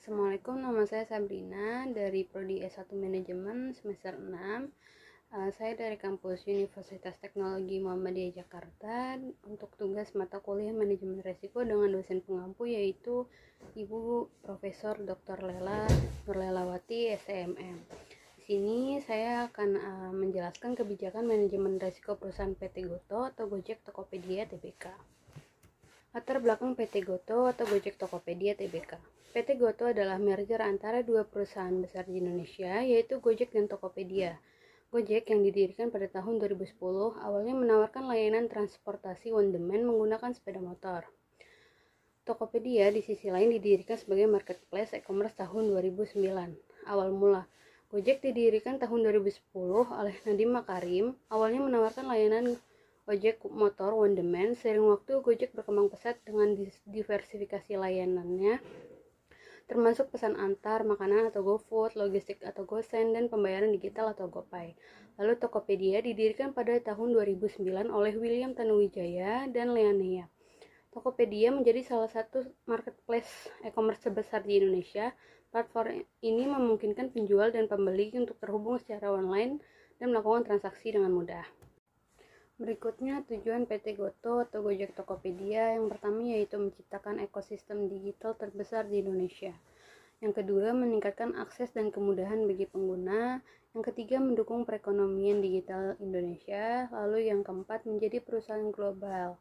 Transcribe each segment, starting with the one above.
Assalamualaikum, nama saya Sabrina dari Prodi S1 Manajemen semester 6. Saya dari kampus Universitas Teknologi Muhammadiyah Jakarta untuk tugas mata kuliah Manajemen Resiko dengan dosen pengampu yaitu Ibu Profesor Dr. Lela Nurlelawati SMM. Di sini saya akan menjelaskan kebijakan manajemen resiko perusahaan PT Goto atau Gojek Tokopedia Tbk. Latar belakang PT Goto atau Gojek Tokopedia Tbk. PT Goto adalah merger antara dua perusahaan besar di Indonesia, yaitu Gojek dan Tokopedia. Gojek yang didirikan pada tahun 2010 awalnya menawarkan layanan transportasi on demand menggunakan sepeda motor. Tokopedia di sisi lain didirikan sebagai marketplace e-commerce tahun 2009. Awal mula, Gojek didirikan tahun 2010 oleh Nadiem Makarim, awalnya menawarkan layanan ojek motor on demand. Seiring waktu, Gojek berkembang pesat dengan diversifikasi layanannya, termasuk pesan antar, makanan atau GoFood, logistik atau GoSend, dan pembayaran digital atau GoPay. Lalu Tokopedia didirikan pada tahun 2009 oleh William Tanuwijaya dan Leanea. Tokopedia menjadi salah satu marketplace e-commerce terbesar di Indonesia. Platform ini memungkinkan penjual dan pembeli untuk terhubung secara online dan melakukan transaksi dengan mudah. Berikutnya tujuan PT Goto atau Gojek Tokopedia. Yang pertama yaitu menciptakan ekosistem digital terbesar di Indonesia. Yang kedua, meningkatkan akses dan kemudahan bagi pengguna. Yang ketiga, mendukung perekonomian digital Indonesia. Lalu yang keempat, menjadi perusahaan global.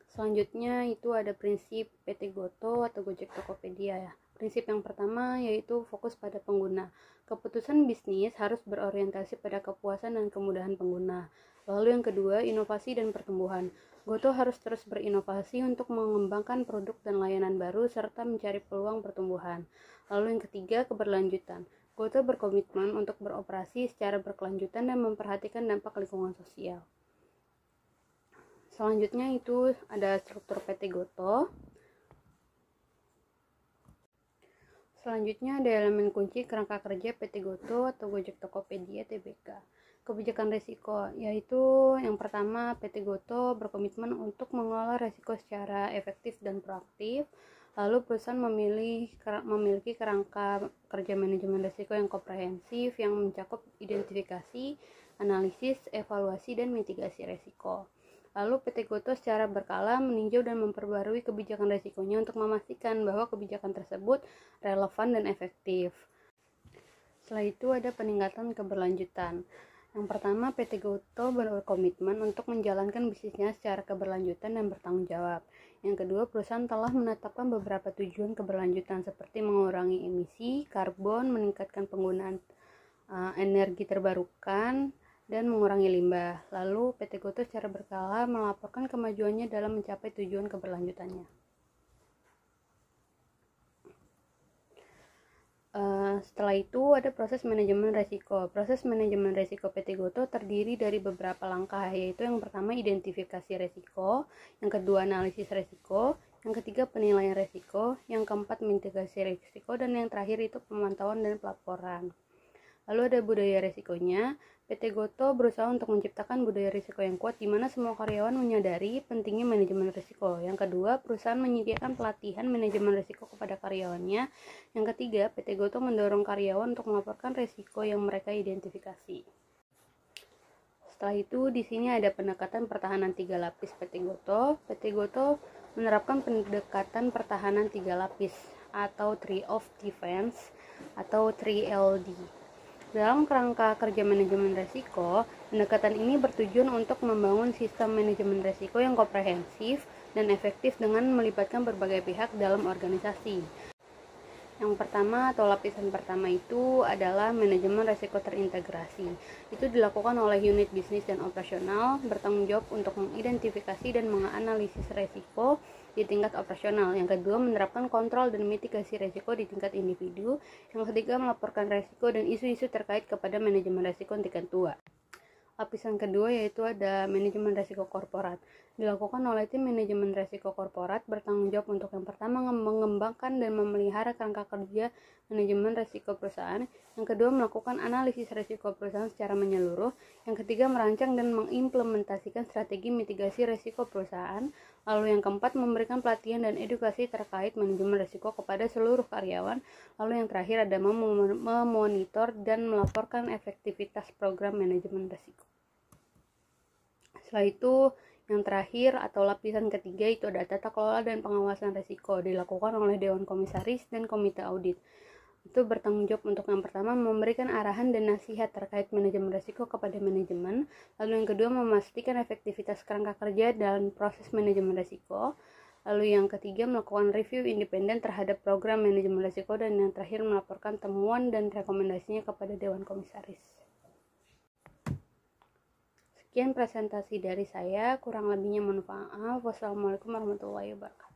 Selanjutnya itu ada prinsip PT Goto atau Gojek Tokopedia ya. Prinsip yang pertama yaitu fokus pada pengguna. Keputusan bisnis harus berorientasi pada kepuasan dan kemudahan pengguna. Lalu yang kedua, inovasi dan pertumbuhan. Goto harus terus berinovasi untuk mengembangkan produk dan layanan baru serta mencari peluang pertumbuhan. Lalu yang ketiga, keberlanjutan. Goto berkomitmen untuk beroperasi secara berkelanjutan dan memperhatikan dampak lingkungan sosial. Selanjutnya itu ada struktur PT Goto. Selanjutnya ada elemen kunci kerangka kerja PT Goto atau Gojek Tokopedia Tbk. Kebijakan risiko, yaitu yang pertama PT Goto berkomitmen untuk mengelola risiko secara efektif dan proaktif. Lalu perusahaan memiliki kerangka kerja manajemen risiko yang komprehensif yang mencakup identifikasi, analisis, evaluasi, dan mitigasi risiko. Lalu PT Goto secara berkala meninjau dan memperbarui kebijakan risikonya untuk memastikan bahwa kebijakan tersebut relevan dan efektif. Setelah itu ada peningkatan keberlanjutan. Yang pertama, PT Goto berkomitmen untuk menjalankan bisnisnya secara keberlanjutan dan bertanggung jawab. Yang kedua, perusahaan telah menetapkan beberapa tujuan keberlanjutan seperti mengurangi emisi karbon, meningkatkan penggunaan energi terbarukan, dan mengurangi limbah. Lalu PT Goto secara berkala melaporkan kemajuannya dalam mencapai tujuan keberlanjutannya. Setelah itu ada proses manajemen risiko. Proses manajemen risiko PT Goto terdiri dari beberapa langkah, yaitu yang pertama identifikasi risiko, yang kedua analisis risiko, yang ketiga penilaian risiko, yang keempat mitigasi risiko, dan yang terakhir itu pemantauan dan pelaporan. Lalu ada budaya risikonya. PT Goto berusaha untuk menciptakan budaya risiko yang kuat di mana semua karyawan menyadari pentingnya manajemen risiko. Yang kedua, perusahaan menyediakan pelatihan manajemen risiko kepada karyawannya. Yang ketiga, PT Goto mendorong karyawan untuk melaporkan risiko yang mereka identifikasi. Setelah itu, di sini ada pendekatan pertahanan 3 lapis PT Goto. PT Goto menerapkan pendekatan pertahanan 3 lapis atau Tree of Defense atau 3LD. Dalam kerangka kerja manajemen risiko, pendekatan ini bertujuan untuk membangun sistem manajemen risiko yang komprehensif dan efektif dengan melibatkan berbagai pihak dalam organisasi. Yang pertama atau lapisan pertama itu adalah manajemen risiko terintegrasi. Itu dilakukan oleh unit bisnis dan operasional, bertanggung jawab untuk mengidentifikasi dan menganalisis risiko di tingkat operasional. Yang kedua, menerapkan kontrol dan mitigasi risiko di tingkat individu. Yang ketiga, melaporkan risiko dan isu-isu terkait kepada manajemen risiko tingkat 2. Lapisan kedua yaitu ada manajemen risiko korporat. dilakukan oleh tim manajemen risiko korporat bertanggung jawab untuk yang pertama mengembangkan dan memelihara kerangka kerja manajemen risiko perusahaan, yang kedua melakukan analisis risiko perusahaan secara menyeluruh, yang ketiga merancang dan mengimplementasikan strategi mitigasi risiko perusahaan, lalu yang keempat memberikan pelatihan dan edukasi terkait manajemen risiko kepada seluruh karyawan, lalu yang terakhir ada memonitor dan melaporkan efektivitas program manajemen risiko. Setelah itu, yang terakhir atau lapisan ketiga itu ada tata kelola dan pengawasan risiko, dilakukan oleh Dewan Komisaris dan Komite Audit. Itu bertanggung jawab untuk yang pertama memberikan arahan dan nasihat terkait manajemen risiko kepada manajemen, lalu yang kedua memastikan efektivitas kerangka kerja dalam proses manajemen risiko, lalu yang ketiga melakukan review independen terhadap program manajemen risiko, dan yang terakhir melaporkan temuan dan rekomendasinya kepada Dewan Komisaris. Sekian presentasi dari saya, kurang lebihnya mohon maaf. Wassalamualaikum warahmatullahi wabarakatuh.